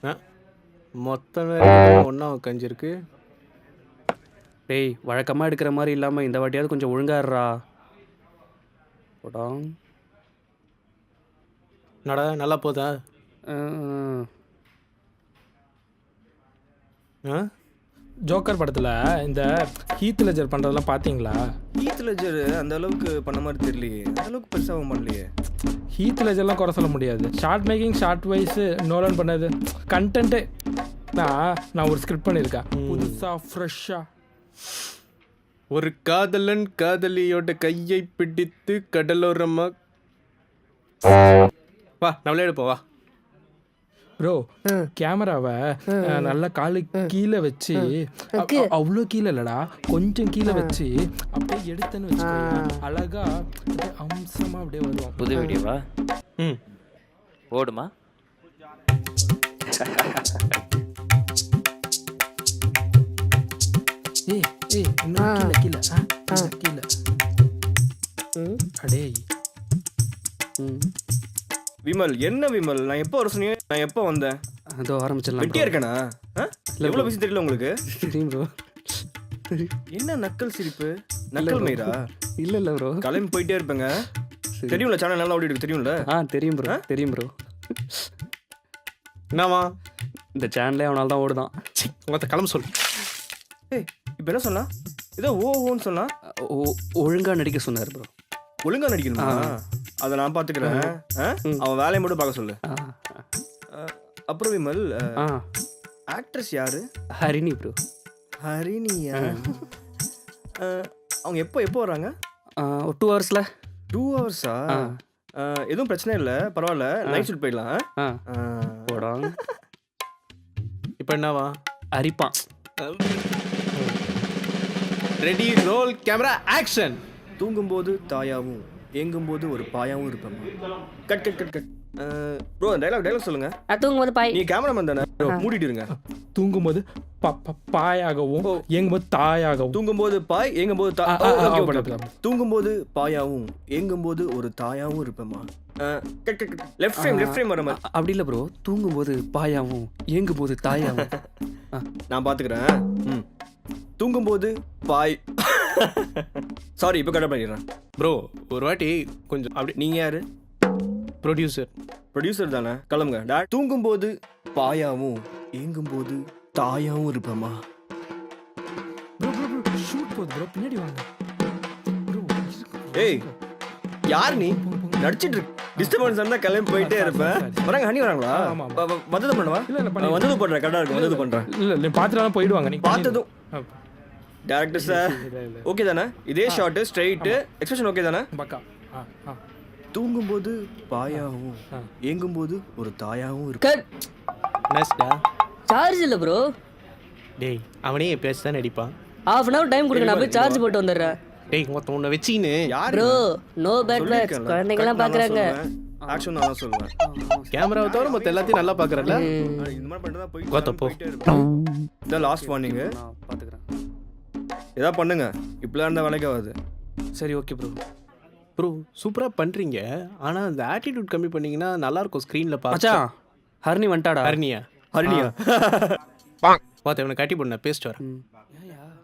ஆ மொத்த நேரம் ஒன்றா உட்காந்துருக்கு. டேய் வழக்கமாக எடுக்கிற மாதிரி இல்லாமல் இந்த வாட்டியாவது கொஞ்சம் ஒழுங்காடுறா. போடாங். நடா நல்லா போதா? ஆ ஜோக்கர் படத்தில் இந்த ஹீத் லெஜர் பண்ணுறதெல்லாம் பார்த்தீங்களா? ஹீத் லெஜர் அந்த அளவுக்கு பண்ண மாதிரி தெரியலையே, அந்த அளவுக்கு பெருசாகவும் பண்ணலையே. ஹீத் லெஜர்லாம் குறை சொல்ல முடியாது. Short making short wise Nolan பண்ணது கண்டென்ட்டு. நான் ஒரு ஸ்கிரிப்ட் பண்ணியிருக்கேன் புதுசாக ஃப்ரெஷ்ஷாக. ஒரு காதலன் காதலியோட கையை பிடித்து கடலோரமாக வா நம்மளே எடுப்போம் வா. ப்ரோ கேமராவை நல்லா காலு கீழே வச்சு அவ்வளோ கீழே இல்லடா கொஞ்சம் கீழே வச்சு அப்படியே எடுத்தேன்னு வச்சுக்கோங்க, அழகா அப்படியே அம்சமா அப்படியே வருவோம். புது வீடியோவா? ம் ஓடுமா? இன்னும் கீழே கீழே அடே. விமல் என்ன விமல், நான் எப்போ வர சொன்னீங்க? நான் எப்போ வந்தேன்? அதோ ஆரம்பிச்சிடலாம். வெட்டியா இருக்கேனா? எவ்வளோ பேசி தெரியல உங்களுக்கு? தெரியும் ப்ரோ. என்ன நக்கல் சிரிப்பு, நக்கல் மயிரா? இல்லை ப்ரோ, கிளம்பி போயிட்டே இருப்பேங்க. தெரியும்ல சேனல் நல்லா ஓடிட்டு தெரியும்ல? தெரியும் ப்ரோ, தெரியும் ப்ரோ. என்னவா இந்த சேனலே அவனால தான் ஓடுதான். மொத்த கிளம்ப சொல்லு. ஏய் இப்போ என்ன சொன்னா? ஏதோ ஓன்னு சொன்னா. ஒழுங்காக நடிக்க சொன்னார் ப்ரோ. ஒழுங்கா நடிக்கணுமா? அதை நான் பார்த்துக்கிறேன். அவன் வேலையை மட்டும் பார்க்க சொல்லு. அப்புறம் விமல், ஆக்ட்ரஸ் யாரு? ஹரிணி ப்ரோ. ஹரிணியா? அவங்க எப்போ வராங்க? ஒரு 2 ஹவர்ஸில். 2 ஹவர்ஸா? எதுவும் பிரச்சனை இல்லை, பரவாயில்ல. நைட் ஷூட் போயிடலாம். போடாங்க. இப்போ என்னவா? அரிப்பான். Ready roll camera action. தூங்கும்போது தாயாவும் ஏங்கும்போது ஒரு பாயாவும் இருப்பேன். Cut cut cut cut. Bro dialogue சொல்லுங்க. தூங்கும்போது பாய். நீ கேமராமேன் தானே? மூடிட்டு இருங்க. தூங்கும்போது பாயாகவும் ஏங்கும்போது தாயாகவும். தூங்கும்போது பாய் ஏங்கும்போது தூங்கும்போது பாயாவும் ஏங்கும்போது ஒரு தாயாவும் இருப்பேம்மா. Cut cut cut. Left frame வர மாதிரி. அப்படி இல்லை ப்ரோ, தூங்கும்போது பாயாவும் ஏங்கும்போது தாயாவும். நான் பார்த்துக்கிறேன். தூங்கும்போது பாய். சாரி, இப்போ கரெக்டாக பண்ணிடுறேன். ப்ரோ ஒரு வாட்டி கொஞ்சம் அப்படி. நீங்கள் யாரு? ப்ரொடியூசர் தானே? கிளம்புங்க. தூங்கும்போது பாயாவும் ஏங்கும்போது தாயாவும் இருப்பேம்மா. ஷூட் போகுது ப்ரோ, பின்னாடி வாங்க. ஏய் யார் நீ? நடிச்சிட்டு இருக்கு. டிஸ்டர்பன்ஸ் இருந்தால் கிளம்பி போயிட்டே இருப்பேன். வராங்க, ஹனி வராங்களா? வந்தது பண்ணவா? இல்லை வந்தது பண்ணுறேன். கரெக்டாக இருக்கும், வந்தது பண்ணுறேன். இல்லை பார்த்துட்டு போயிடுவாங்க. நீங்கள் பார்த்ததும் டேரக்டர் சார் ஓகே தானே? இதே ஷார்ட்டு ஸ்ட்ரைட்டு எக்ஸ்பிரஷன் ஓகே தானே? பக்கா. தூங்கும்போது பாயாவும் ஏங்கும்போது ஒரு தாயாவும் இருக்கு. நஸ்டா சார்ஜ் இல்ல ப்ரோ. டேய் அவனே பேச தான் நடிப்பான். half an hour டைம் கொடுங்க, நான் போய் சார்ஜ் போட்டு வந்துடுறேன். டேய் மொத்த உன்னை வச்சின்னு யார் ப்ரோ நோ பேட் வேர்ட்ஸ், குழந்தைங்க எல்லாம் பாக்குறாங்க. ஆக்ஷன் நான் சொல்லுவேன். கேமராவை தவிர மொத்த எல்லாத்தையும் நல்லா பார்க்குறல்ல. இந்த மாதிரி பண்ணிட்டு தான் கோத்தப்போ. போயிட்டே இருப்பேன். இதான் லாஸ்ட் வார்னிங். நான் பார்த்துக்கிறேன். ஏதா பண்ணுங்க, இப்படிலாம் இருந்தால் வேலைக்கு ஆகாது. சரி ஓகே ப்ரோ. ப்ரோ சூப்பராக பண்ணுறீங்க, ஆனால் அந்த ஆட்டிடியூட் கம்மி பண்ணிங்கன்னா நல்லாயிருக்கும் ஸ்க்ரீனில் பார்த்து. மச்சான் ஹரிணி வந்துட்டாடா. ஹரிணியா? ஹரிணியா? பார்த்து இவனை கட்டி போட பேசிட்டு வரேன்.